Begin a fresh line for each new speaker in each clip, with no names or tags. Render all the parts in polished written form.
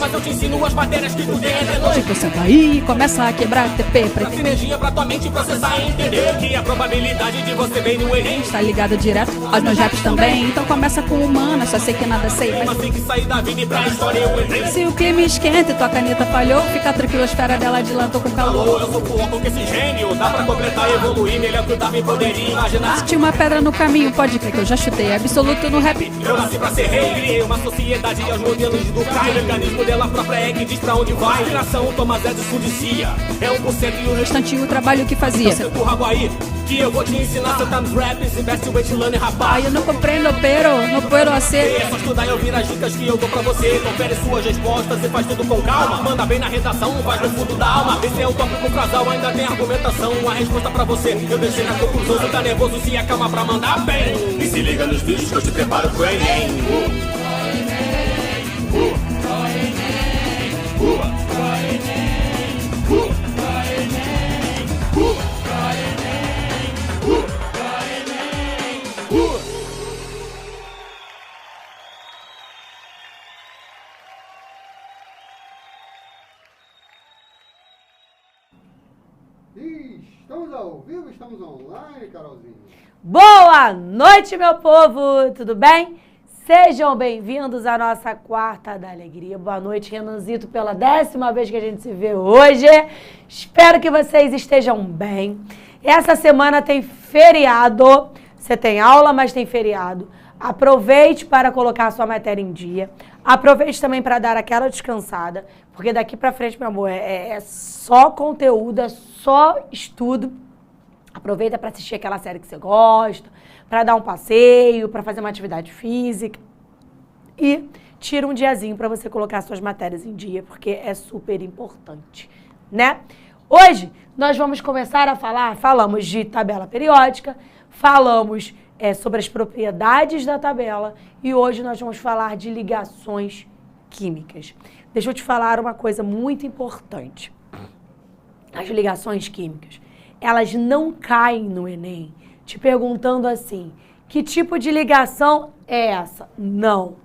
mas eu te ensino as matérias que tu tem é de noite.
Tipo, senta aí e começa a quebrar TP pra
Traz energia pra tua mente processar e entender que a probabilidade de você bem no Enem
está ligada direto aos meus raps também. Então começa com humana, só sei que nada sei.
mas tem que sair da vida e pra história eu entrei.
Se o clima esquenta e tua caneta falhou, fica tranquilo, esfera dela de lá, tô com calor.
Eu sou foco com esse gênio, dá pra completar e evoluir, melhor que o Darwin poderia imaginar.
Se tinha uma pedra no caminho, pode crer que eu já chutei absoluto no rap.
Eu nasci pra ser rei, criei uma sociedade aos modelos do Caio. O mecanismo dela própria é que diz pra onde vai. Criação, Thomas Edison dizia, é 1% e o
Restante o trabalho que fazia.
Você empurra água aí, que eu vou te ensinar. Sometimes rap is the best way to learn, rapaz.
Ai, eu não compreendo, pero, não puedo hacer.
É só estudar e ouvir as dicas que eu dou pra você. Confere suas respostas e faz tudo com calma. Manda bem na redação, vai no fundo da alma. Esse é o tópico frasal, ainda tem argumentação. A resposta pra você, eu deixei na conclusão. Você tá nervoso, se acalma pra mandar bem. E se liga nos vídeos que eu te preparo pro Enem.
Estamos ao vivo, estamos online, Carolzinha.
Boa noite, meu povo, tudo bem? Sejam bem-vindos à nossa Quarta da Alegria. Boa noite, Renanzito, pela 10ª vez que a gente se vê hoje. Espero que vocês estejam bem. Essa semana tem feriado, você tem aula, mas tem feriado. Aproveite para colocar a sua matéria em dia. Aproveite também para dar aquela descansada, porque daqui para frente, meu amor, é só conteúdo, é só estudo. Aproveita para assistir aquela série que você gosta, para dar um passeio, para fazer uma atividade física. E tira um diazinho para você colocar suas matérias em dia, porque é super importante, né? Hoje nós vamos começar a falamos de tabela periódica, falamos sobre as propriedades da tabela e hoje nós vamos falar de ligações químicas. Deixa eu te falar uma coisa muito importante. As ligações químicas, elas não caem no Enem te perguntando assim, que tipo de ligação é essa? Não.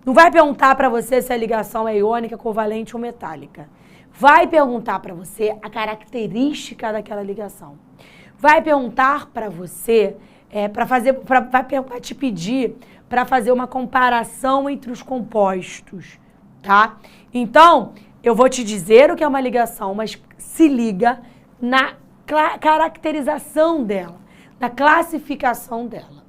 Não vai perguntar para você se a ligação é iônica, covalente ou metálica. Vai perguntar para você a característica daquela ligação. Vai perguntar para você, vai te pedir para fazer uma comparação entre os compostos, tá? Então, eu vou te dizer o que é uma ligação, mas se liga na caracterização dela, na classificação dela,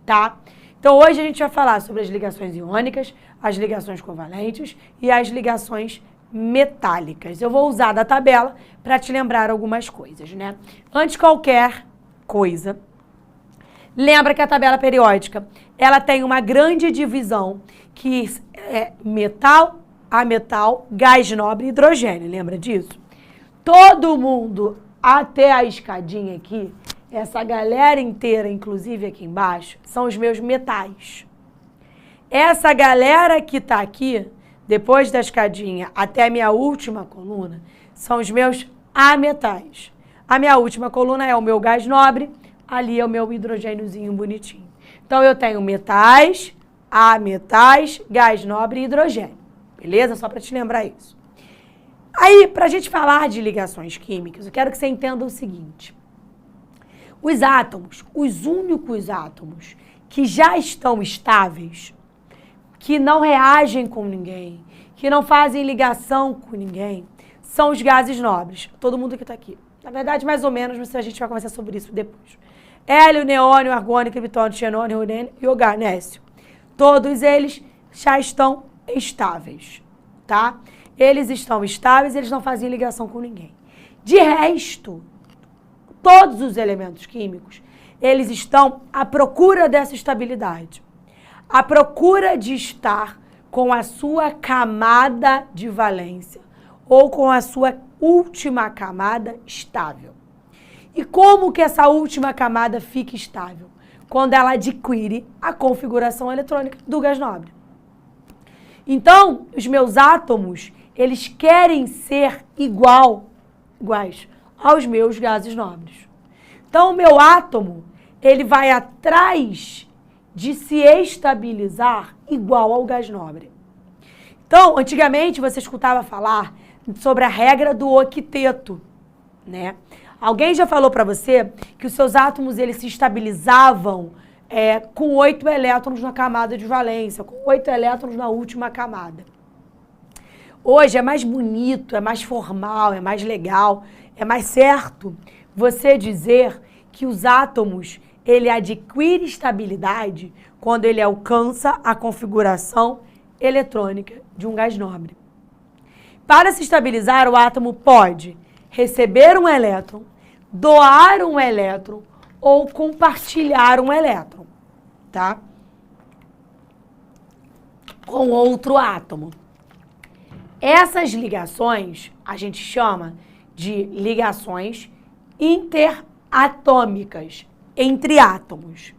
tá? Então, hoje a gente vai falar sobre as ligações iônicas, as ligações covalentes e as ligações metálicas. Eu vou usar da tabela para te lembrar algumas coisas, né? Antes de qualquer coisa, lembra que a tabela periódica, ela tem uma grande divisão que é metal, ametal, gás nobre e hidrogênio. Lembra disso? Todo mundo, até a escadinha aqui, essa galera inteira, inclusive aqui embaixo, são os meus metais. Essa galera que tá aqui, depois da escadinha até a minha última coluna, são os meus ametais. A minha última coluna é o meu gás nobre, ali é o meu hidrogêniozinho bonitinho. Então, eu tenho metais, ametais, gás nobre e hidrogênio. Beleza? Só para te lembrar isso. Aí, para a gente falar de ligações químicas, eu quero que você entenda o seguinte. Os átomos, os únicos átomos que já estão estáveis, que não reagem com ninguém, que não fazem ligação com ninguém, são os gases nobres. Todo mundo que está aqui. Na verdade, mais ou menos, mas a gente vai conversar sobre isso depois. Hélio, neônio, argônio, criptônio, xenônio, urânio e organésio. Todos eles já estão estáveis, tá? Eles estão estáveis, eles não fazem ligação com ninguém. De resto, todos os elementos químicos, eles estão à procura dessa estabilidade. À procura de estar com a sua camada de valência ou com a sua última camada estável. E como que essa última camada fica estável? Quando ela adquire a configuração eletrônica do gás nobre. Então, os meus átomos, eles querem ser iguais aos meus gases nobres. Então, o meu átomo, ele vai atrás de se estabilizar igual ao gás nobre. Então, antigamente você escutava falar sobre a regra do octeto, né? Alguém já falou para você que os seus átomos eles se estabilizavam com 8 elétrons na camada de valência, com 8 elétrons na última camada. Hoje é mais bonito, é mais formal, é mais legal, é mais certo você dizer que os átomos ele adquire estabilidade quando ele alcança a configuração eletrônica de um gás nobre. Para se estabilizar, o átomo pode receber um elétron, doar um elétron ou compartilhar um elétron, tá? Com outro átomo. Essas ligações a gente chama de ligações interatômicas entre átomos.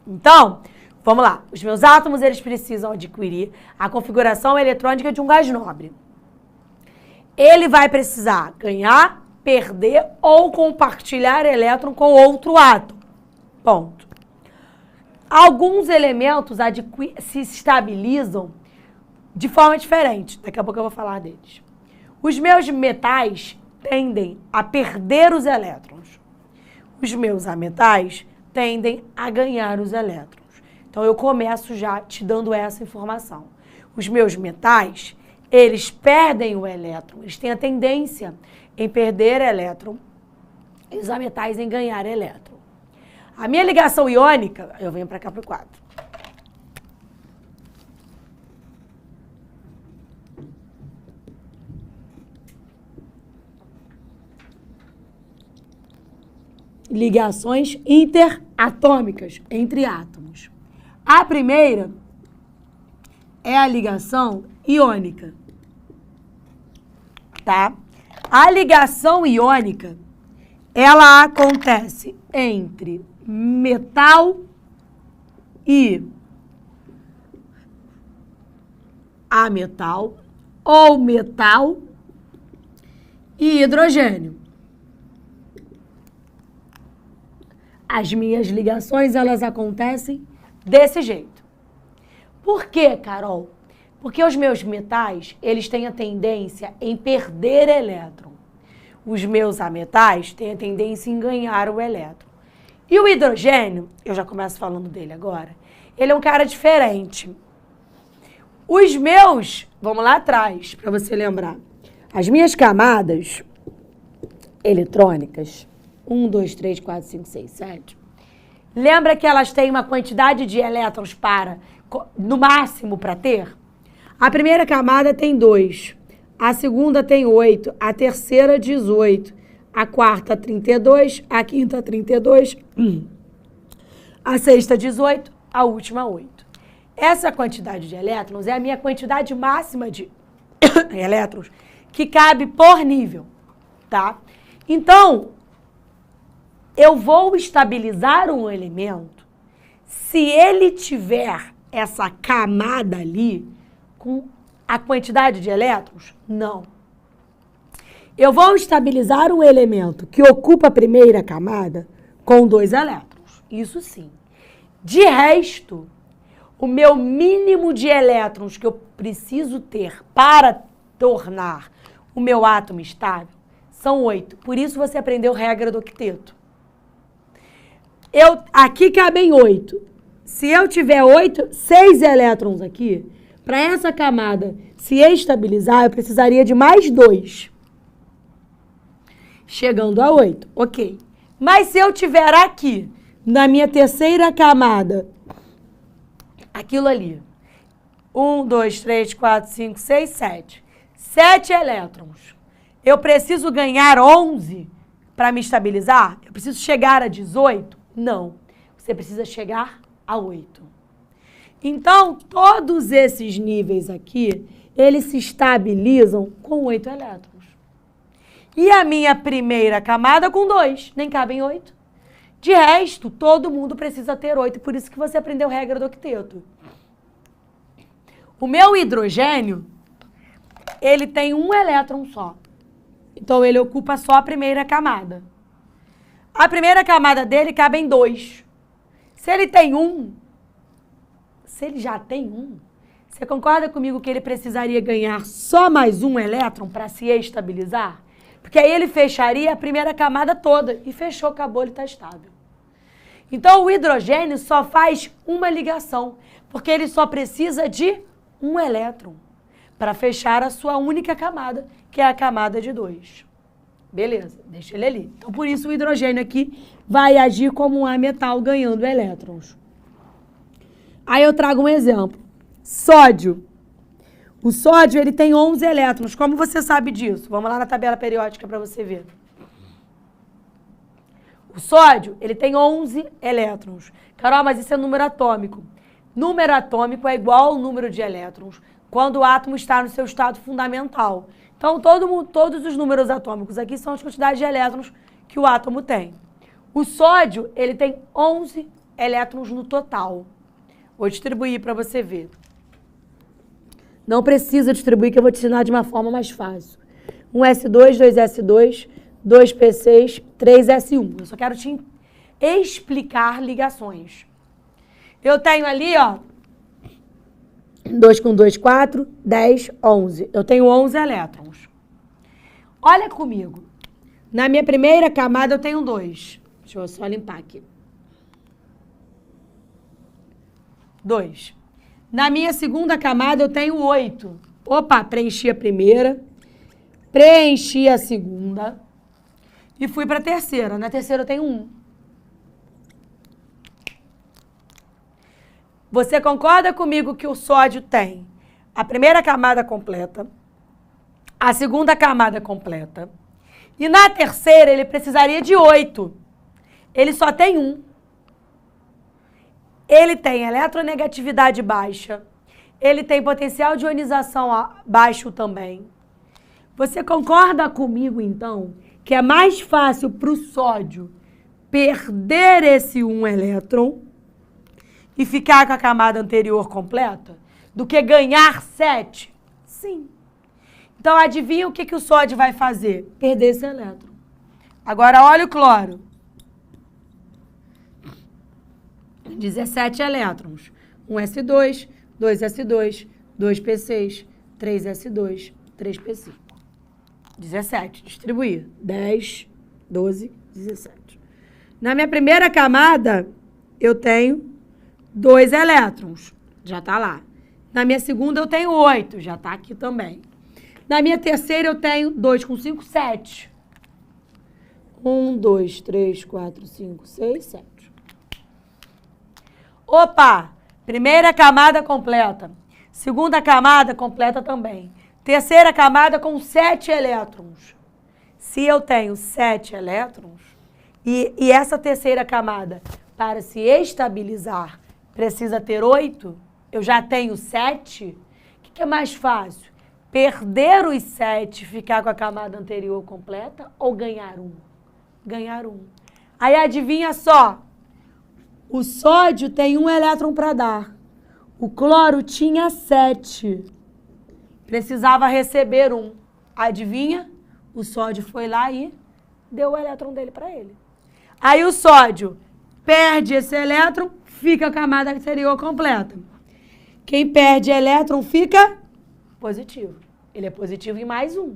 Então, vamos lá. Os meus átomos eles precisam adquirir a configuração eletrônica de um gás nobre. Ele vai precisar ganhar, perder ou compartilhar elétron com outro átomo. Ponto. Alguns elementos se estabilizam de forma diferente. Daqui a pouco eu vou falar deles. Os meus metais tendem a perder os elétrons. Os meus ametais tendem a ganhar os elétrons. Então, eu começo já te dando essa informação. Os meus metais, eles perdem o elétron. Eles têm a tendência em perder elétron e os ametais em ganhar elétron. A minha ligação iônica, eu venho para cá para o quadro. Ligações interatômicas entre átomos. A primeira é a ligação iônica, tá? A ligação iônica, ela acontece entre metal e ametal, ou metal e hidrogênio. As minhas ligações, elas acontecem desse jeito. Por quê, Carol? Porque os meus metais, eles têm a tendência em perder elétron. Os meus ametais têm a tendência em ganhar o elétron. E o hidrogênio, eu já começo falando dele agora, ele é um cara diferente. Os meus, vamos lá atrás, para você lembrar. As minhas camadas eletrônicas, 1, 2, 3, 4, 5, 6, 7. Lembra que elas têm uma quantidade de elétrons no máximo para ter? A primeira camada tem 2, a segunda tem 8, a terceira 18, a quarta 32, a quinta 32, a sexta 18, a última 8. Essa quantidade de elétrons é a minha quantidade máxima de elétrons que cabe por nível, tá? Então, eu vou estabilizar um elemento se ele tiver essa camada ali com a quantidade de elétrons? Não. Eu vou estabilizar um elemento que ocupa a primeira camada com 2 elétrons. Isso sim. De resto, o meu mínimo de elétrons que eu preciso ter para tornar o meu átomo estável são 8. Por isso você aprendeu a regra do octeto. Aqui cabem 8. Se eu tiver 6 elétrons aqui, para essa camada se estabilizar, eu precisaria de mais 2. Chegando a 8, ok. Mas se eu tiver aqui, na minha terceira camada, aquilo ali, 1, 2, 3, 4, 5, 6, 7. 7 elétrons. Eu preciso ganhar 11 para me estabilizar? Eu preciso chegar a 18? Não. Você precisa chegar a 8. Então, todos esses níveis aqui, eles se estabilizam com 8 elétrons. E a minha primeira camada com 2, nem cabem 8. De resto, todo mundo precisa ter 8, por isso que você aprendeu a regra do octeto. O meu hidrogênio, ele tem 1 elétron só. Então, ele ocupa só a primeira camada. A primeira camada dele cabem 2. Se ele tem 1, se ele já tem 1, Você concorda comigo que ele precisaria ganhar só mais um elétron para se estabilizar? Porque aí ele fecharia a primeira camada toda. E fechou, acabou, ele está estável. Então o hidrogênio só faz uma ligação, porque ele só precisa de um elétron para fechar a sua única camada, que é a camada de 2. Beleza, deixa ele ali. Então por isso o hidrogênio aqui vai agir como um ametal ganhando elétrons. Aí eu trago um exemplo. Sódio. O sódio ele tem 11 elétrons. Como você sabe disso? Vamos lá na tabela periódica para você ver. O sódio, ele tem 11 elétrons. Carol, mas isso é número atômico. Número atômico é igual ao número de elétrons quando o átomo está no seu estado fundamental. Então, todos os números atômicos aqui são as quantidades de elétrons que o átomo tem. O sódio, ele tem 11 elétrons no total. Vou distribuir para você ver. Não precisa distribuir, que eu vou te ensinar de uma forma mais fácil. 1s2, 2s2, 2p6, 3s1. Eu só quero te explicar ligações. Eu tenho ali, ó, 2 com 2, 4, 10, 11. Eu tenho 11 elétrons. Olha comigo. Na minha primeira camada eu tenho 2. Deixa eu só limpar aqui. 2. Na minha segunda camada eu tenho 8. Opa, preenchi a primeira, preenchi a segunda e fui para a terceira. Na terceira eu tenho 1. Você concorda comigo que o sódio tem a primeira camada completa, a segunda camada completa, e na terceira ele precisaria de 8. Ele só tem 1. Ele tem eletronegatividade baixa, ele tem potencial de ionização baixo também. Você concorda comigo, então, que é mais fácil para o sódio perder esse 1 elétron e ficar com a camada anterior completa do que ganhar 7? Sim. Então, adivinha o que o sódio vai fazer? Perder esse elétron. Agora, olha o cloro. 17 elétrons. 1s2, 2s2, 2p6, 3s2, 3p5. 17. Distribuir. 10, 12, 17. Na minha primeira camada, eu tenho 2 elétrons. Já está lá. Na minha segunda, eu tenho 8. Já está aqui também. Na minha terceira, eu tenho 2 com 5, 7. 1, 2, 3, 4, 5, 6, 7. Opa! Primeira camada completa. Segunda camada completa também. Terceira camada com 7 elétrons. Se eu tenho 7 elétrons, e essa terceira camada, para se estabilizar, precisa ter 8, eu já tenho 7, o que é mais fácil? Perder os 7, ficar com a camada anterior completa, ou ganhar 1? Ganhar 1. Aí adivinha só, o sódio tem 1 elétron para dar, o cloro tinha 7, precisava receber 1. Adivinha? O sódio foi lá e deu o elétron dele para ele. Aí o sódio perde esse elétron, fica a camada anterior completa. Quem perde elétron fica positivo. Ele é positivo em mais 1.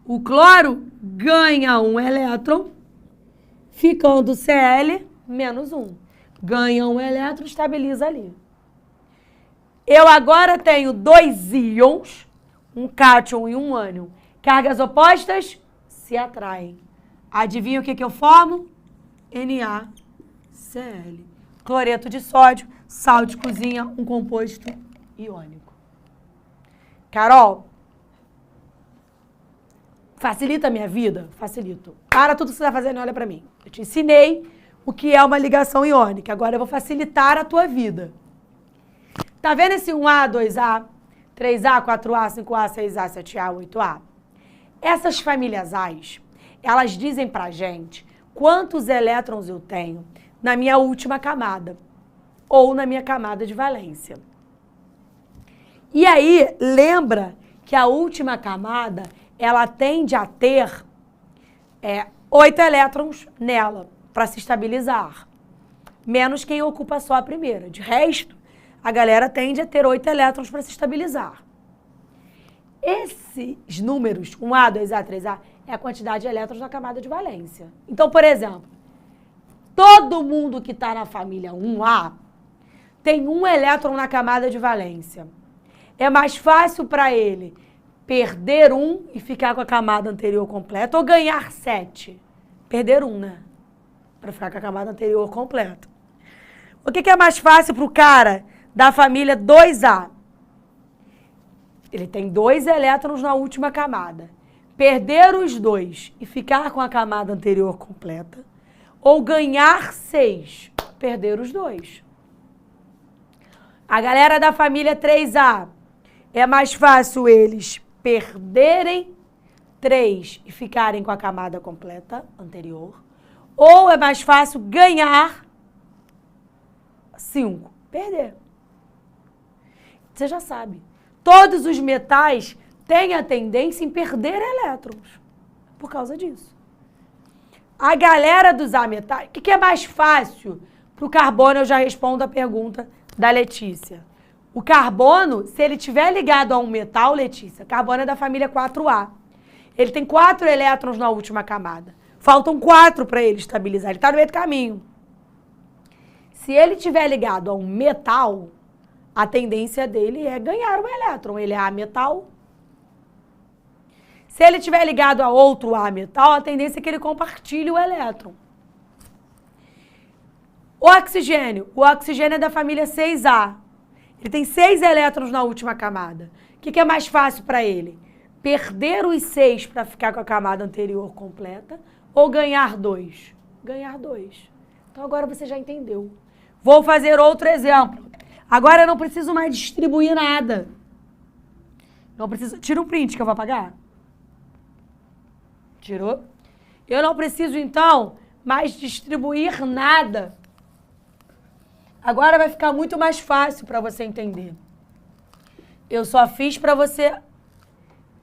O cloro ganha 1 elétron, ficando Cl menos 1. Ganha 1 elétron, estabiliza ali. Eu agora tenho 2 íons, um cátion e um ânion. Cargas opostas se atraem. Adivinha o que eu formo? NaCl. Cloreto de sódio, sal de cozinha, um composto iônico. Carol, facilita a minha vida? Facilito. Para tudo que você está fazendo e olha para mim. Eu te ensinei o que é uma ligação iônica. Agora eu vou facilitar a tua vida. Tá vendo esse 1A, 2A, 3A, 4A, 5A, 6A, 7A, 8A? Essas famílias A's, elas dizem pra gente quantos elétrons eu tenho na minha última camada ou na minha camada de valência. E aí, lembra que a última camada, ela tende a ter 8 elétrons nela para se estabilizar, menos quem ocupa só a primeira. De resto, a galera tende a ter 8 elétrons para se estabilizar. Esses números, 1A, 2A, 3A, é a quantidade de elétrons na camada de valência. Então, por exemplo, todo mundo que está na família 1A tem 1 elétron na camada de valência. É mais fácil para ele perder 1 e ficar com a camada anterior completa ou ganhar 7. Perder 1, né? Para ficar com a camada anterior completa. O que é mais fácil para o cara da família 2A? Ele tem 2 elétrons na última camada. Perder os 2 e ficar com a camada anterior completa ou ganhar 6, perder os 2. A galera da família 3A, é mais fácil eles perderem 3 e ficarem com a camada completa anterior, ou é mais fácil ganhar 5, perder. Você já sabe. Todos os metais têm a tendência em perder elétrons por causa disso. A galera dos ametais, o que é mais fácil para o carbono? Eu já respondo a pergunta da Letícia. O carbono, se ele estiver ligado a um metal, Letícia, carbono é da família 4A. Ele tem 4 elétrons na última camada. Faltam 4 para ele estabilizar. Ele está no meio do caminho. Se ele estiver ligado a um metal, a tendência dele é ganhar um elétron. Ele é ametal. Se ele estiver ligado a outro ametal, a tendência é que ele compartilhe o elétron. O oxigênio é da família 6A. Ele tem 6 elétrons na última camada. O que é mais fácil para ele? Perder os 6 para ficar com a camada anterior completa ou ganhar 2? Ganhar 2. Então agora você já entendeu. Vou fazer outro exemplo. Agora eu não preciso mais distribuir nada. Não preciso. Tira um print que eu vou apagar. Tirou? Eu não preciso, então, mais distribuir nada. Agora vai ficar muito mais fácil para você entender. Eu só fiz para você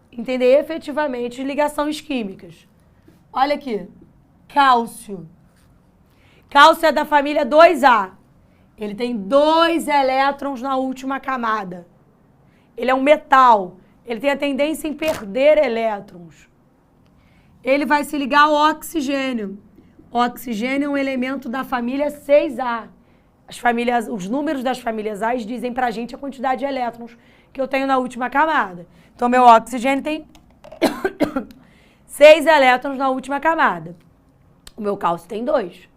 entender efetivamente ligações químicas. Olha aqui. Cálcio. Cálcio é da família 2A. Ele tem 2 elétrons na última camada. Ele é um metal. Ele tem a tendência em perder elétrons. Ele vai se ligar ao oxigênio. O oxigênio é um elemento da família 6A. Os números das famílias A dizem pra gente a quantidade de elétrons que eu tenho na última camada. Então, meu oxigênio tem 6 elétrons na última camada. O meu cálcio tem 2.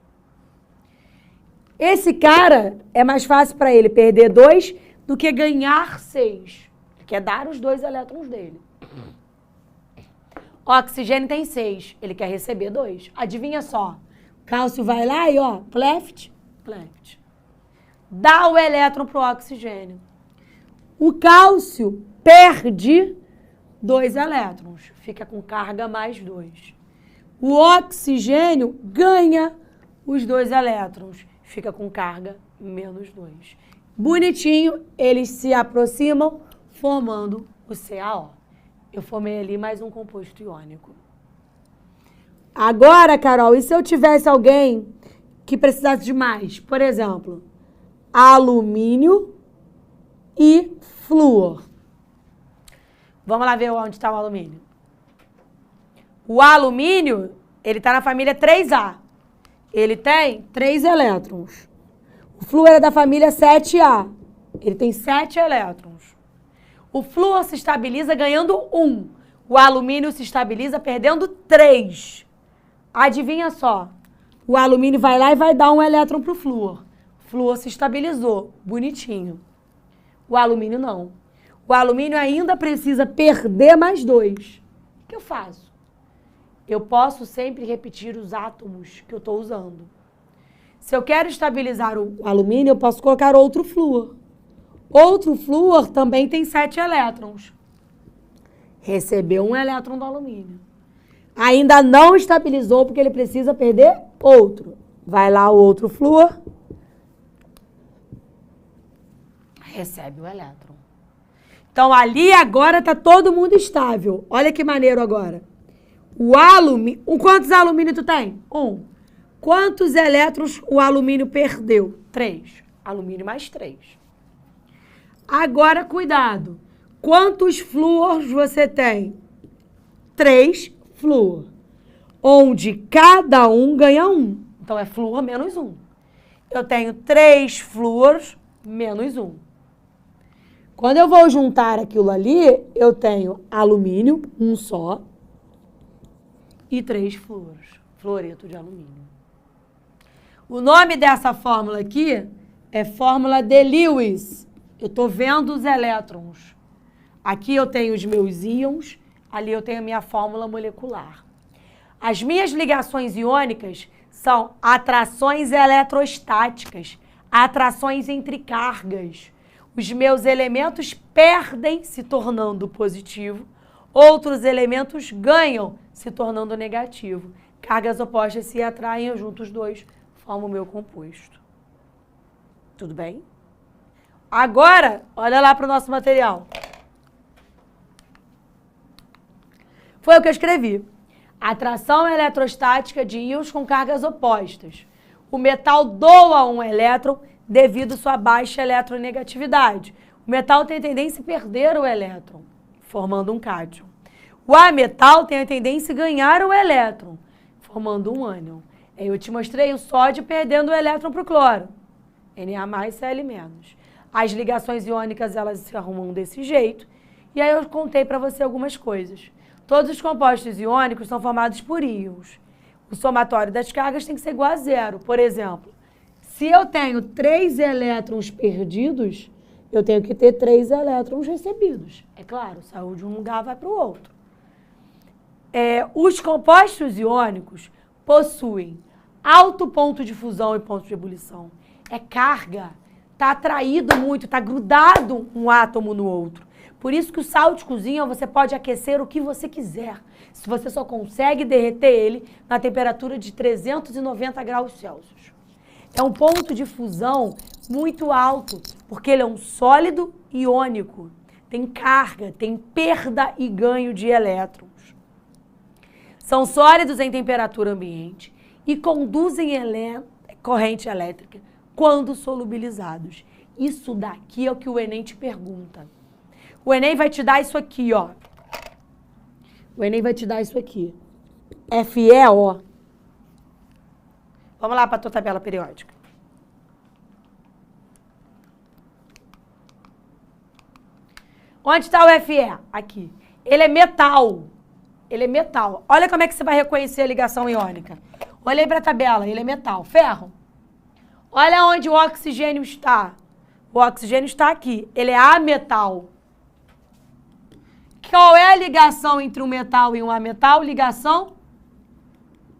Esse cara, é mais fácil para ele perder 2 do que ganhar 6. Ele quer dar os 2 elétrons dele. O oxigênio tem 6. Ele quer receber 2. Adivinha só. O cálcio vai lá e, ó, pleft. Dá o elétron pro oxigênio. O cálcio perde 2 elétrons. Fica com carga mais 2. O oxigênio ganha os 2 elétrons. Fica com carga menos 2. Bonitinho, eles se aproximam formando o CaO. Eu formei ali mais um composto iônico. Agora, Carol, e se eu tivesse alguém que precisasse de mais? Por exemplo, alumínio e flúor. Vamos lá ver onde está o alumínio. O alumínio, ele está na família 3A. Ele tem 3 elétrons. O flúor é da família 7A. Ele tem 7 elétrons. O flúor se estabiliza ganhando 1. O alumínio se estabiliza perdendo 3. Adivinha só. O alumínio vai lá e vai dar um elétron para o flúor. O flúor se estabilizou. Bonitinho. O alumínio não. O alumínio ainda precisa perder mais 2. O que eu faço? Eu posso sempre repetir os átomos que eu estou usando. Se eu quero estabilizar o alumínio, eu posso colocar outro flúor. Outro flúor também tem 7 elétrons. Recebeu um elétron do alumínio. Ainda não estabilizou porque ele precisa perder outro. Vai lá o outro flúor. Recebe o elétron. Então ali agora está todo mundo estável. Olha que maneiro agora. O alumínio... Quantos alumínio tu tem? 1. Quantos elétrons o alumínio perdeu? 3. Alumínio mais 3. Agora, cuidado. Quantos flúors você tem? 3 flúor. Onde cada um ganha 1. Então, é flúor menos 1. Eu tenho 3 flúors menos 1. Quando eu vou juntar aquilo ali, eu tenho alumínio, um só, e 3 flúoros, fluoreto de alumínio. O nome dessa fórmula aqui é fórmula de Lewis. Eu estou vendo os elétrons. Aqui eu tenho os meus íons, ali eu tenho a minha fórmula molecular. As minhas ligações iônicas são atrações eletrostáticas, atrações entre cargas. Os meus elementos perdem, se tornando positivo, outros elementos ganham, se tornando negativo. Cargas opostas se atraem, eu junto os dois, formo o meu composto. Tudo bem? Agora, olha lá para o nosso material. Foi o que eu escrevi. Atração eletrostática de íons com cargas opostas. O metal doa um elétron devido à sua baixa eletronegatividade. O metal tem a tendência a perder o elétron, formando um cátion. O ametal tem a tendência a ganhar o elétron, formando um ânion. Eu te mostrei o sódio perdendo o elétron para o cloro. Na mais Cl-. As ligações iônicas, elas se arrumam desse jeito. E aí eu contei para você algumas coisas. Todos os compostos iônicos são formados por íons. O somatório das cargas tem que ser igual a 0. Por exemplo, se eu tenho 3 elétrons perdidos, eu tenho que ter 3 elétrons recebidos. É claro, saiu de um lugar, vai para o outro. Os compostos iônicos possuem alto ponto de fusão e ponto de ebulição. É carga. Está atraído muito, está grudado um átomo no outro. Por isso que o sal de cozinha você pode aquecer o que você quiser. Se você só consegue derreter ele na temperatura de 390 graus Celsius. É um ponto de fusão muito alto, porque ele é um sólido iônico. Tem carga, tem perda e ganho de elétrons. São sólidos em temperatura ambiente e conduzem corrente elétrica quando solubilizados. Isso daqui é o que o Enem te pergunta. O Enem vai te dar isso aqui, ó. O Enem vai te dar isso aqui. FeO. Vamos lá para a tua tabela periódica. Onde está o Fe? Aqui. Ele é metal. Ele é metal. Olha como é que você vai reconhecer a ligação iônica. Olhei para a tabela. Ele é metal. Ferro. Olha onde o oxigênio está. O oxigênio está aqui. Ele é ametal. Qual é a ligação entre um metal e um ametal? Ligação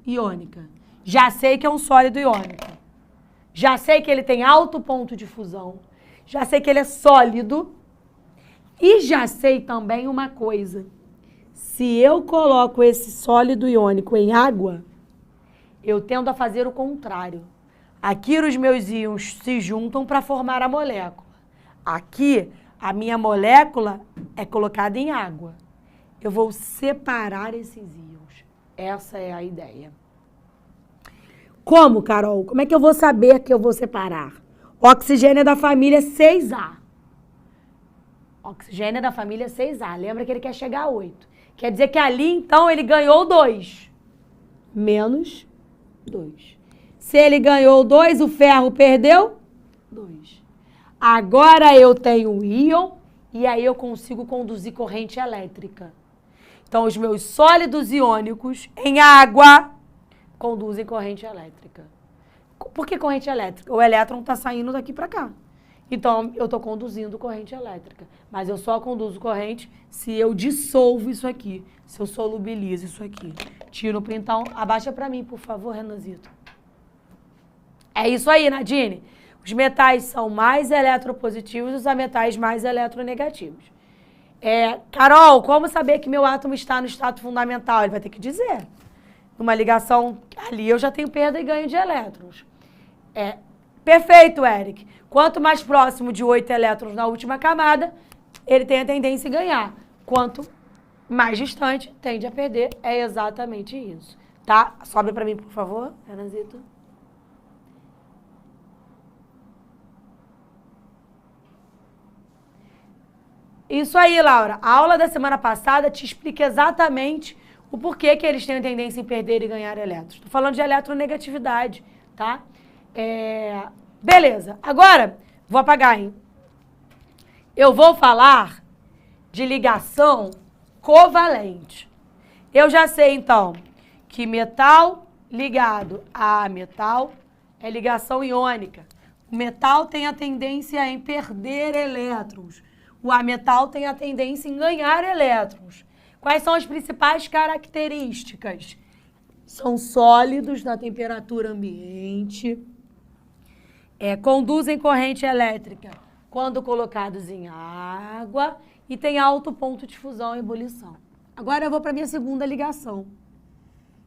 iônica. Já sei que é um sólido iônico. Já sei que ele tem alto ponto de fusão. Já sei que ele é sólido. E já sei também uma coisa. Se eu coloco esse sólido iônico em água, eu tendo a fazer o contrário. Aqui os meus íons se juntam para formar a molécula. Aqui, a minha molécula é colocada em água. Eu vou separar esses íons. Essa é a ideia. Como, Carol? Como é que eu vou saber que eu vou separar? Oxigênio é da família 6A. Oxigênio é da família 6A. Lembra que ele quer chegar a 8. Quer dizer que ali, então, ele ganhou 2. Menos 2. Se ele ganhou 2, o ferro perdeu 2. Agora eu tenho um íon e aí eu consigo conduzir corrente elétrica. Então, os meus sólidos iônicos em água conduzem corrente elétrica. Por que corrente elétrica? O elétron está saindo daqui para cá. Então, eu estou conduzindo corrente elétrica. Mas eu só conduzo corrente se eu dissolvo isso aqui. Se eu solubilizo isso aqui. Tira o printão. Abaixa para mim, por favor, Renanzito. É isso aí, Nadine. Os metais são mais eletropositivos e os ametais mais eletronegativos. Carol, como saber que meu átomo está no estado fundamental? Ele vai ter que dizer. Numa ligação ali eu já tenho perda e ganho de elétrons. Perfeito, Eric. Quanto mais próximo de 8 elétrons na última camada, ele tem a tendência a ganhar. Quanto mais distante, tende a perder. É exatamente isso. Tá? Sobe para mim, por favor, Renanzito. Isso aí, Laura. A aula da semana passada te explica exatamente o porquê que eles têm a tendência em perder e ganhar elétrons. Estou falando de eletronegatividade, tá? Beleza. Agora, vou apagar, hein? Eu vou falar de ligação covalente. Eu já sei, então, que metal ligado a metal é ligação iônica. O metal tem a tendência em perder elétrons. O ametal tem a tendência em ganhar elétrons. Quais são as principais características? São sólidos na temperatura ambiente, conduzem corrente elétrica quando colocados em água e tem alto ponto de fusão e ebulição. Agora eu vou para a minha segunda ligação,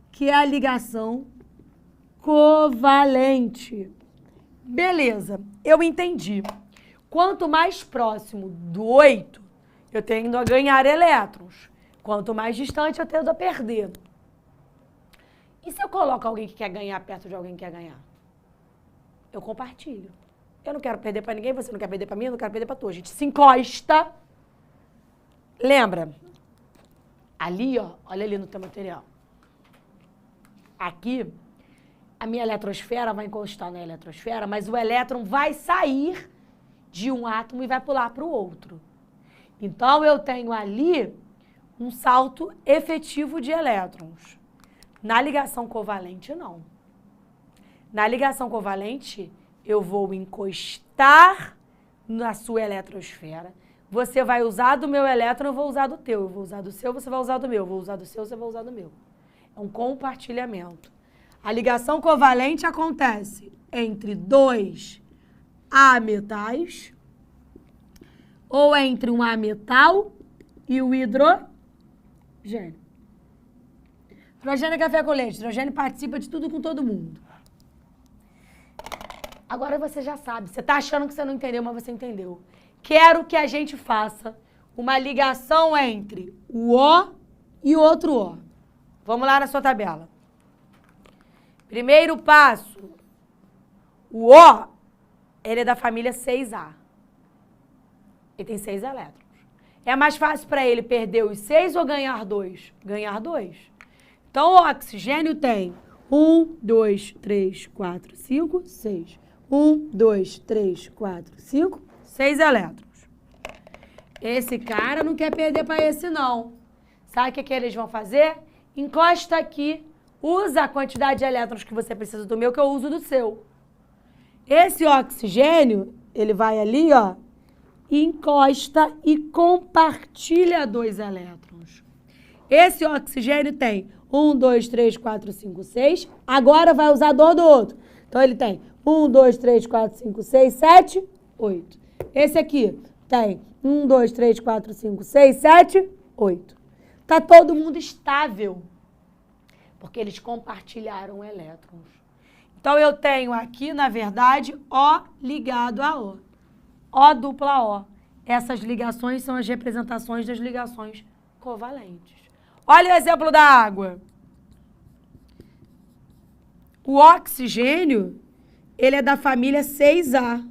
que é a ligação covalente. Beleza, eu entendi. Quanto mais próximo do 8, eu tendo a ganhar elétrons. Quanto mais distante, eu tendo a perder. E se eu coloco alguém que quer ganhar perto de alguém que quer ganhar? Eu compartilho. Eu não quero perder para ninguém, você não quer perder para mim, eu não quero perder para tu. A gente se encosta. Lembra? Ali, ó, olha ali no teu material. Aqui, a minha eletrosfera vai encostar na eletrosfera, mas o elétron vai sair de um átomo e vai pular para o outro. Então, eu tenho ali um salto efetivo de elétrons. Na ligação covalente, não. Na ligação covalente, eu vou encostar na sua eletrosfera. Você vai usar do meu elétron, eu vou usar do teu. Eu vou usar do seu, você vai usar do meu. Eu vou usar do seu, você vai usar do meu. É um compartilhamento. A ligação covalente acontece entre dois ametais ou entre um ametal e o hidrogênio. Hidrogênio é café com leite. Hidrogênio participa de tudo com todo mundo. Agora você já sabe. Você está achando que você não entendeu, mas você entendeu. Quero que a gente faça uma ligação entre o O e outro O. Vamos lá na sua tabela. Primeiro passo. O O, ele é da família 6A. Ele tem 6 elétrons. É mais fácil para ele perder os 6 ou ganhar 2? Ganhar 2. Então, o oxigênio tem 1, 2, 3, 4, 5, 6. 1, 2, 3, 4, 5, 6 elétrons. Esse cara não quer perder para esse, não. Sabe o que eles vão fazer? Encosta aqui, usa a quantidade de elétrons que você precisa do meu, que eu uso do seu. Esse oxigênio, ele vai ali, ó, encosta e compartilha 2 elétrons. Esse oxigênio tem 1, 2, 3, 4, 5, 6. Agora vai usar do outro. Então, ele tem 1, 2, 3, 4, 5, 6, 7, 8. Esse aqui tem 1, 2, 3, 4, 5, 6, 7, 8. Tá todo mundo estável, porque eles compartilharam elétrons. Então, eu tenho aqui, na verdade, O ligado a O. O dupla O. Essas ligações são as representações das ligações covalentes. Olha o exemplo da água. O oxigênio, ele é da família 6A,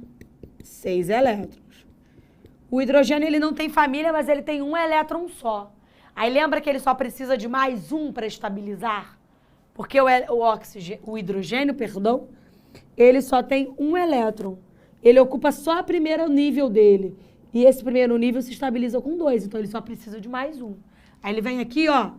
6 elétrons. O hidrogênio, ele não tem família, mas ele tem um elétron só. Aí lembra que ele só precisa de mais um para estabilizar? Porque o hidrogênio, ele só tem um elétron. Ele ocupa só o primeiro nível dele. E esse primeiro nível se estabiliza com 2, então ele só precisa de mais um. Aí ele vem aqui, ó,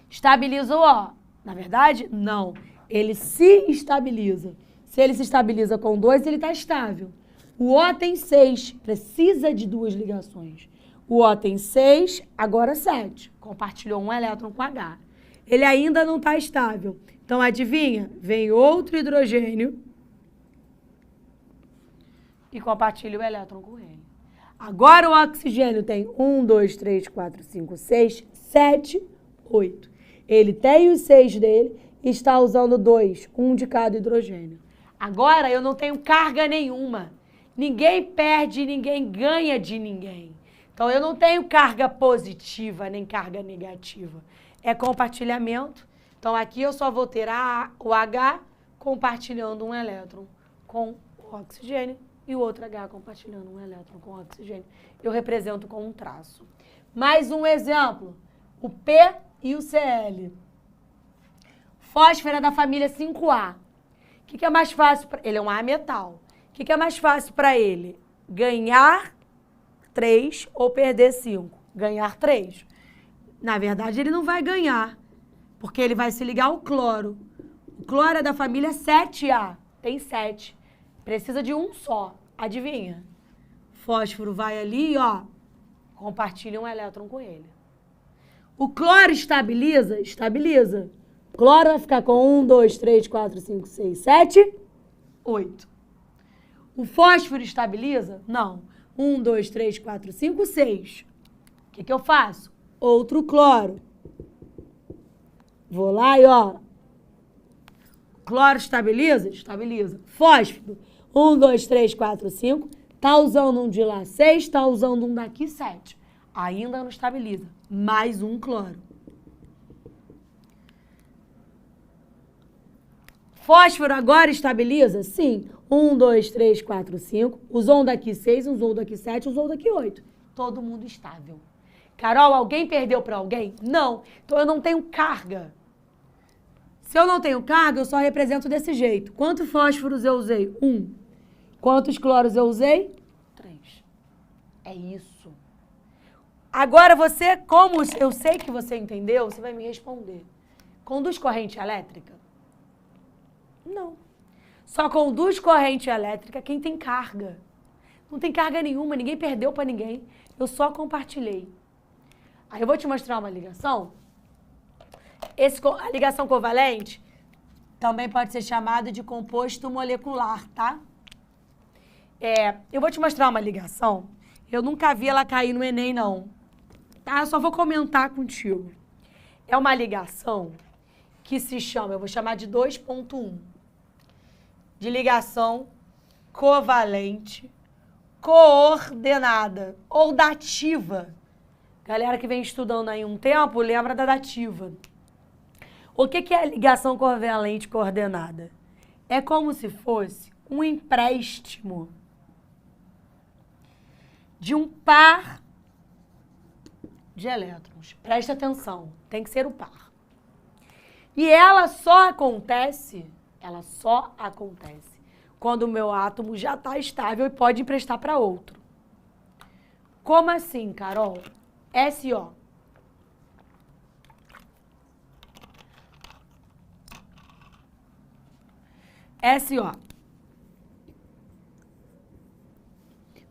estabiliza o O. Na verdade, não. Ele se estabiliza. Se ele se estabiliza com 2, ele está estável. O O tem 6, precisa de 2 ligações. O O tem 6, agora 7. Compartilhou um elétron com H. Ele ainda não está estável. Então, adivinha? Vem outro hidrogênio e compartilha o elétron com ele. Agora o oxigênio tem 1, 2, 3, 4, 5, 6, 7, 8. Ele tem os 6 dele e está usando 2, um de cada hidrogênio. Agora eu não tenho carga nenhuma. Ninguém perde, ninguém ganha de ninguém. Então eu não tenho carga positiva nem carga negativa. É compartilhamento. Então aqui eu só vou ter o H compartilhando um elétron com o oxigênio e o outro H compartilhando um elétron com oxigênio. Eu represento com um traço. Mais um exemplo, o P e o Cl. Fósforo é da família 5A. O que é mais fácil para ele? É um A metal. O que é mais fácil para ele? Ganhar 3 ou perder 5? Ganhar 3. Na verdade, ele não vai ganhar, porque ele vai se ligar ao cloro. O cloro é da família 7A. Tem 7. Precisa de um só. Adivinha? Fósforo vai ali, ó, compartilha um elétron com ele. O cloro estabiliza? Estabiliza. O cloro vai ficar com 1, 2, 3, 4, 5, 6, 7, 8. O fósforo estabiliza? Não. 1, 2, 3, 4, 5, 6. O que eu faço? Outro cloro. Vou lá e, ó. Cloro estabiliza? Estabiliza. Fósforo. 1, 2, 3, 4, 5. Tá usando um de lá 6, tá usando um daqui 7. Ainda não estabiliza. Mais um cloro. Fósforo agora estabiliza? Sim. 1, 2, 3, 4, 5. Usou um daqui 6, usou um daqui 7, usou um daqui 8. Todo mundo estável. Carol, alguém perdeu para alguém? Não. Então eu não tenho carga. Se eu não tenho carga, eu só represento desse jeito. Quantos fósforos eu usei? 1. Quantos cloros eu usei? 3. É isso. Agora você, como eu sei que você entendeu, você vai me responder. Conduz corrente elétrica? Não. Só conduz corrente elétrica quem tem carga. Não tem carga nenhuma, ninguém perdeu para ninguém. Eu só compartilhei. Aí eu vou te mostrar uma ligação. A ligação covalente também pode ser chamada de composto molecular, tá? Eu vou te mostrar uma ligação. Eu nunca vi ela cair no Enem, não. Tá? Eu só vou comentar contigo. É uma ligação que se chama, eu vou chamar de 2.1. De ligação covalente coordenada ou dativa. Galera que vem estudando aí um tempo, lembra da dativa. O que é ligação covalente coordenada? É como se fosse um empréstimo de um par de elétrons. Presta atenção, tem que ser o par. E ela só acontece quando o meu átomo já está estável e pode emprestar para outro. Como assim, Carol? SO. SO.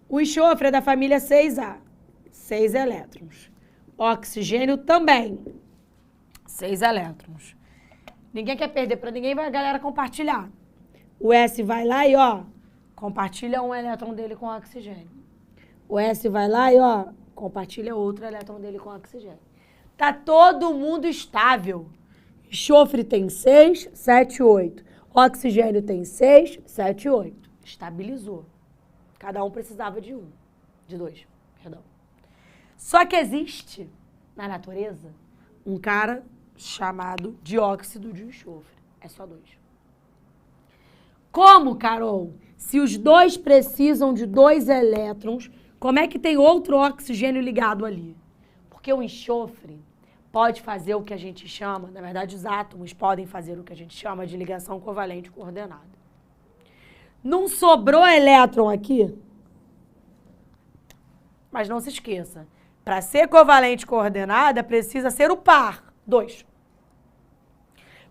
O enxofre é da família 6A. 6 elétrons. Oxigênio também. 6 elétrons. Ninguém quer perder para ninguém, vai a galera compartilhar. O S vai lá e, ó, compartilha um elétron dele com oxigênio. O S vai lá e, ó, compartilha outro elétron dele com oxigênio. Tá todo mundo estável. Enxofre tem 6, 7, 8. Oxigênio tem 6, 7, 8. Estabilizou. Cada um precisava de 2, perdão. Só que existe, na natureza, um cara chamado dióxido de enxofre. É só 2. Como, Carol? Se os dois precisam de 2 elétrons, como é que tem outro oxigênio ligado ali? Porque o enxofre pode fazer o que a gente chama, na verdade os átomos podem fazer o que a gente chama de ligação covalente coordenada. Não sobrou elétron aqui? Mas não se esqueça, para ser covalente coordenada precisa ser o par, 2.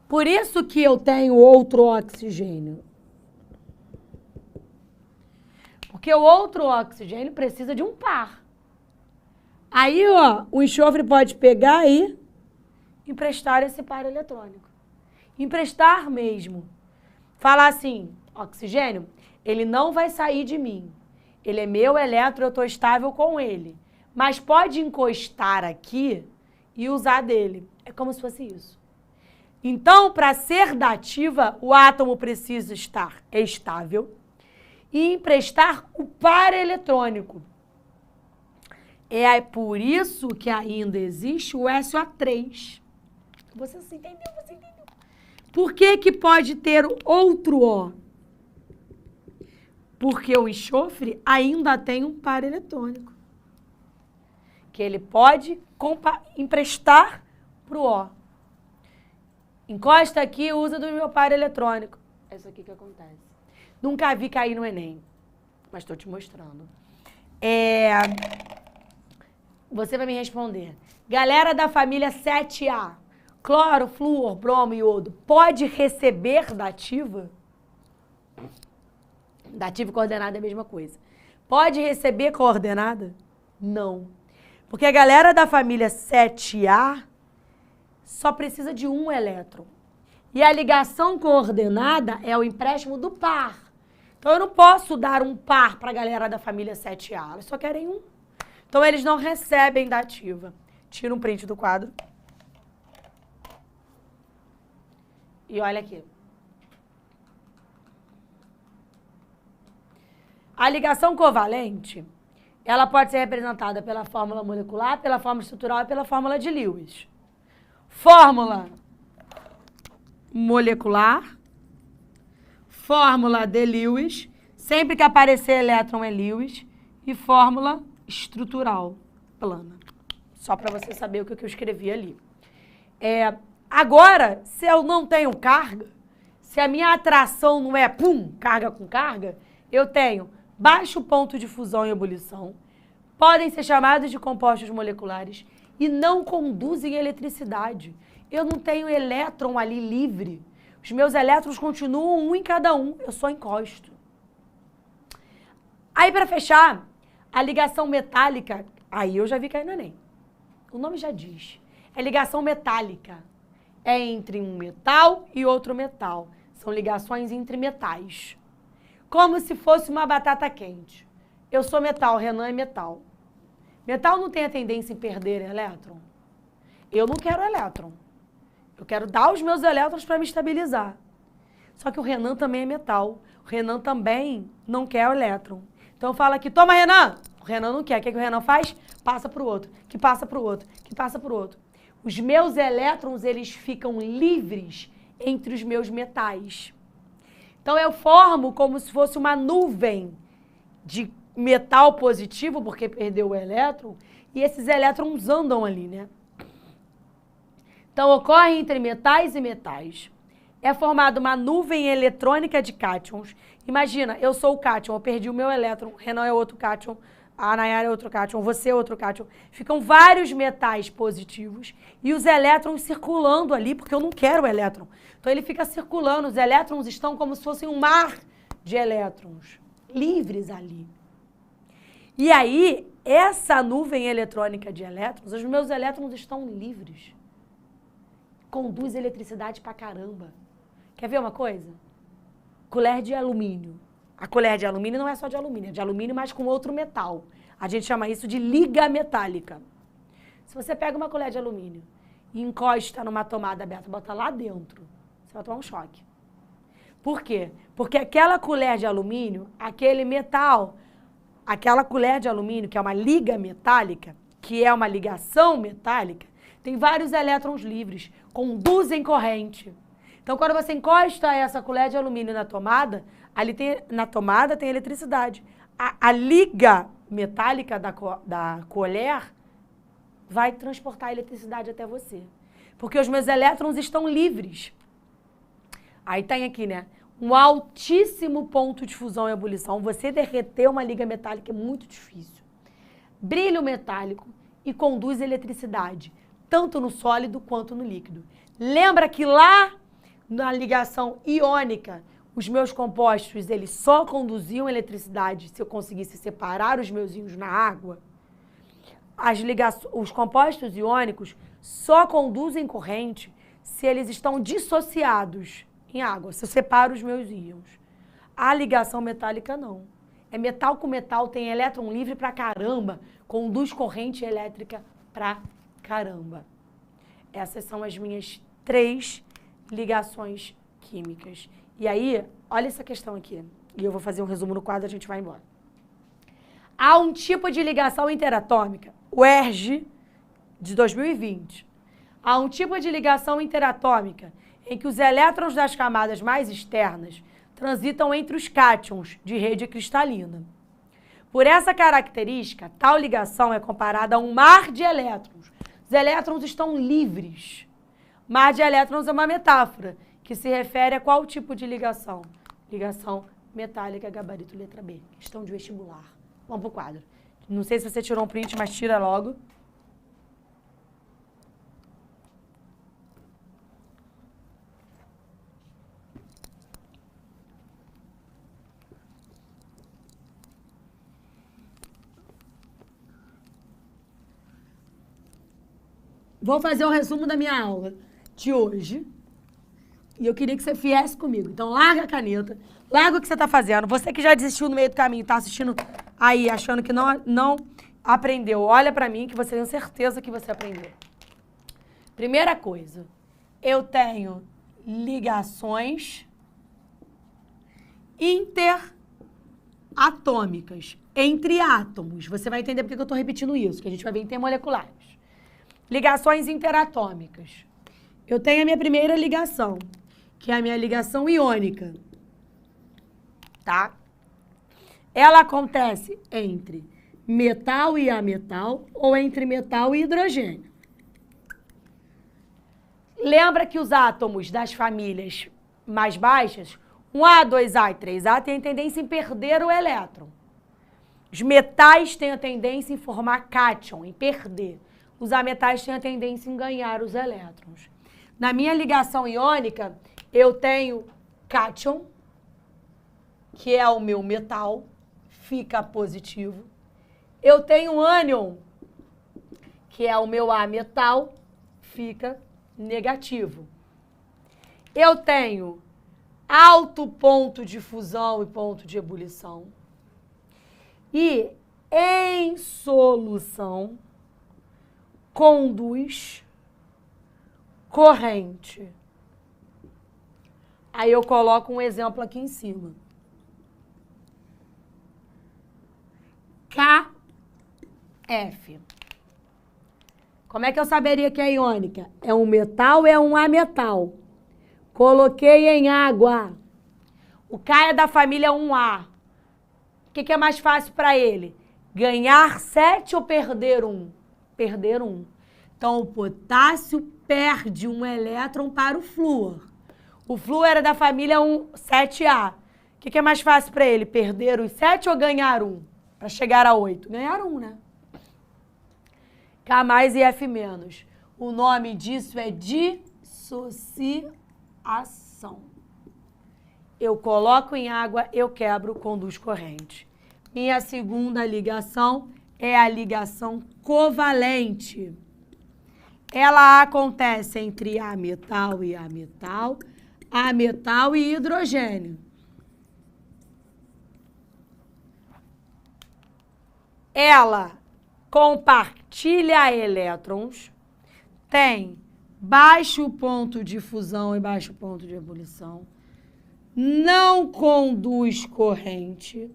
Por isso que eu tenho outro oxigênio. Porque o outro oxigênio precisa de um par. Aí, ó, o enxofre pode pegar e emprestar esse par eletrônico. Emprestar mesmo. Falar assim, oxigênio, ele não vai sair de mim. Ele é meu elétron, eu estou estável com ele. Mas pode encostar aqui e usar dele. É como se fosse isso. Então, para ser dativa, o átomo precisa estar estável e emprestar o par eletrônico. É por isso que ainda existe o SO3. Você entendeu? Por que pode ter outro O? Porque o enxofre ainda tem um par eletrônico. Que ele pode emprestar para o O. Encosta aqui e usa do meu par eletrônico. É isso aqui que acontece. Nunca vi cair no Enem, mas estou te mostrando. Você vai me responder. Galera da família 7A, cloro, flúor, bromo e iodo, pode receber dativa? Dativa e coordenada é a mesma coisa. Pode receber coordenada? Não. Porque a galera da família 7A só precisa de um elétron. E a ligação coordenada é o empréstimo do par. Então, eu não posso dar um par para a galera da família 7A. Eles só querem um. Então, eles não recebem dativa. Tira um print do quadro. E olha aqui. A ligação covalente, ela pode ser representada pela fórmula molecular, pela fórmula estrutural e pela fórmula de Lewis. Fórmula molecular, fórmula de Lewis, sempre que aparecer elétron é Lewis, e fórmula estrutural, plana. Só para você saber o que eu escrevi ali. Agora, se eu não tenho carga, se a minha atração não é carga com carga, eu tenho baixo ponto de fusão e ebulição, podem ser chamados de compostos moleculares e não conduzem eletricidade. Eu não tenho elétron ali livre. Os meus elétrons continuam um em cada um. Eu só encosto. Aí, para fechar, a ligação metálica, aí eu já vi cair no Enem. O nome já diz. É ligação metálica. É entre um metal e outro metal. São ligações entre metais. Como se fosse uma batata quente. Eu sou metal, Renan é metal. Metal não tem a tendência em perder elétron. Eu não quero elétron. Eu quero dar os meus elétrons para me estabilizar. Só que o Renan também é metal. O Renan também não quer o elétron. Então eu falo aqui, toma Renan! O Renan não quer. O que o Renan faz? Passa para o outro, que passa para o outro, que passa para o outro. Os meus elétrons, eles ficam livres entre os meus metais. Então eu formo como se fosse uma nuvem de metal positivo, porque perdeu o elétron, e esses elétrons andam ali, né? Então, ocorre entre metais e metais. É formada uma nuvem eletrônica de cátions. Imagina, eu sou o cátion, eu perdi o meu elétron, Renan é outro cátion, a Nayara é outro cátion, você é outro cátion. Ficam vários metais positivos e os elétrons circulando ali, porque eu não quero o elétron. Então, ele fica circulando, os elétrons estão como se fossem um mar de elétrons, livres ali. E aí, essa nuvem eletrônica de elétrons, os meus elétrons estão livres. Conduz eletricidade pra caramba. Quer ver uma coisa? Colher de alumínio. A colher de alumínio não é só de alumínio, é de alumínio, mas com outro metal. A gente chama isso de liga metálica. Se você pega uma colher de alumínio e encosta numa tomada aberta, bota lá dentro, você vai tomar um choque. Por quê? Porque aquela colher de alumínio, aquele metal, aquela colher de alumínio, que é uma liga metálica, que é uma ligação metálica, tem vários elétrons livres, conduzem corrente. Então, quando você encosta essa colher de alumínio na tomada, ali na tomada tem eletricidade. A liga metálica da colher vai transportar a eletricidade até você. Porque os meus elétrons estão livres. Aí tem aqui, né? Um altíssimo ponto de fusão e ebulição. Você derreter uma liga metálica é muito difícil. Brilho metálico e conduz eletricidade, tanto no sólido quanto no líquido. Lembra que lá na ligação iônica, os meus compostos, eles só conduziam eletricidade se eu conseguisse separar os meus íons na água? Os compostos iônicos só conduzem corrente se eles estão dissociados em água, se eu separo os meus íons. A ligação metálica não. É metal com metal, tem elétron livre pra caramba, conduz corrente elétrica pra caramba. Essas são as minhas 3 ligações químicas. E aí, olha essa questão aqui. E eu vou fazer um resumo no quadro e a gente vai embora. Há um tipo de ligação interatômica, o ERG, de 2020. Há um tipo de ligação interatômica em que os elétrons das camadas mais externas transitam entre os cátions de rede cristalina. Por essa característica, tal ligação é comparada a um mar de elétrons. Os elétrons estão livres. Mar de elétrons é uma metáfora que se refere a qual tipo de ligação? Ligação metálica, gabarito, letra B. Questão de vestibular. Vamos pro quadro. Não sei se você tirou um print, mas tira logo. Vou fazer um resumo da minha aula de hoje. E eu queria que você viesse comigo. Então, larga a caneta, larga o que você está fazendo. Você que já desistiu no meio do caminho, está assistindo aí, achando que não aprendeu, olha para mim que você tem certeza que você aprendeu. Primeira coisa, eu tenho ligações interatômicas entre átomos. Você vai entender por que eu estou repetindo isso, que a gente vai ver intermoleculares. Ligações interatômicas. Eu tenho a minha primeira ligação, que é a minha ligação iônica. Tá? Ela acontece entre metal e ametal ou entre metal e hidrogênio. Lembra que os átomos das famílias mais baixas, 1A, 2A e 3A, têm a tendência em perder o elétron. Os metais têm a tendência em formar cátion, em perder. Os ametais têm a tendência em ganhar os elétrons. Na minha ligação iônica, eu tenho cátion, que é o meu metal, fica positivo. Eu tenho ânion, que é o meu ametal, fica negativo. Eu tenho alto ponto de fusão e ponto de ebulição. E em solução, conduz corrente. Aí eu coloco um exemplo aqui em cima. KF. Como é que eu saberia que é iônica? É um metal ou é um ametal? Coloquei em água. O K é da família 1A. O que é mais fácil para ele? Ganhar 7 ou perder 1? Perder 1. Então, o potássio perde um elétron para o flúor. O flúor era da família 7A. O que é mais fácil para ele? Perder os 7 ou ganhar 1? Para chegar a 8. Ganhar 1, né? K mais e F menos. O nome disso é dissociação. Eu coloco em água, eu quebro, conduz corrente. Minha segunda ligação é a ligação covalente. Ela acontece entre ametal e ametal, ametal e hidrogênio. Ela compartilha elétrons, tem baixo ponto de fusão e baixo ponto de ebulição, não conduz corrente.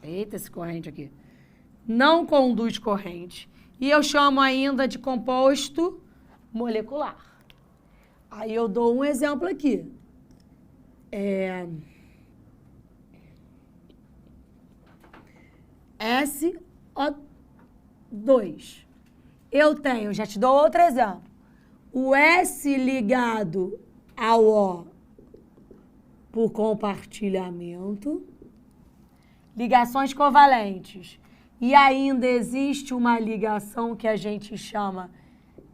Eita, esse corrente aqui. Não conduz corrente. E eu chamo ainda de composto molecular. Aí eu dou um exemplo aqui. SO2. Eu tenho, já te dou outro exemplo. O S ligado ao O por compartilhamento. Ligações covalentes. E ainda existe uma ligação que a gente chama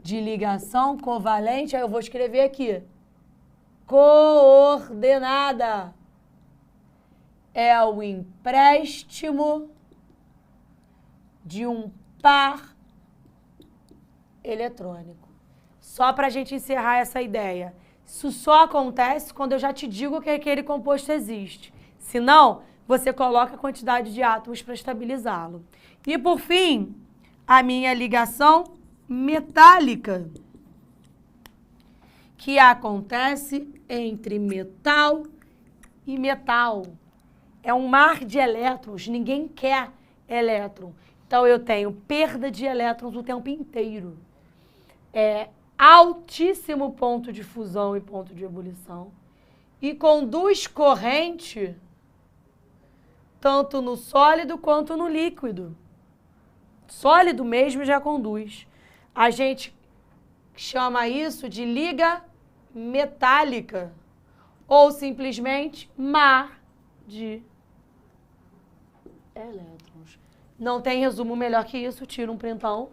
de ligação covalente. Aí eu vou escrever aqui. Coordenada. É o empréstimo de um par eletrônico. Só para a gente encerrar essa ideia. Isso só acontece quando eu já te digo que aquele composto existe. Se não, você coloca a quantidade de átomos para estabilizá-lo. E, por fim, a minha ligação metálica, que acontece entre metal e metal. É um mar de elétrons, ninguém quer elétron. Então, eu tenho perda de elétrons o tempo inteiro. Altíssimo ponto de fusão e ponto de ebulição. e conduz corrente tanto no sólido quanto no líquido. Sólido mesmo já conduz. A gente chama isso de liga metálica ou simplesmente mar de elétrons. Não tem resumo melhor que isso, tira um printão.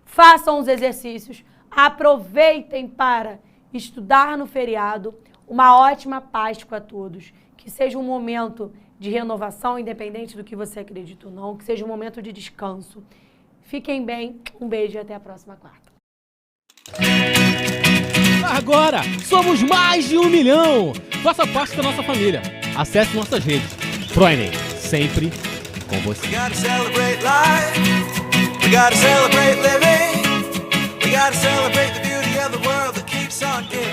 Façam os exercícios, aproveitem para estudar no feriado. Uma ótima Páscoa a todos. Que seja um momento de renovação, independente do que você acredita ou não. Que seja um momento de descanso. Fiquem bem, um beijo e até a próxima quarta.
Agora somos mais de 1 milhão! Faça parte da nossa família. Acesse nossas redes. ProEnem, sempre com você.
We gotta celebrate life. We gotta celebrate living. We gotta celebrate the beauty of the world that keeps on giving.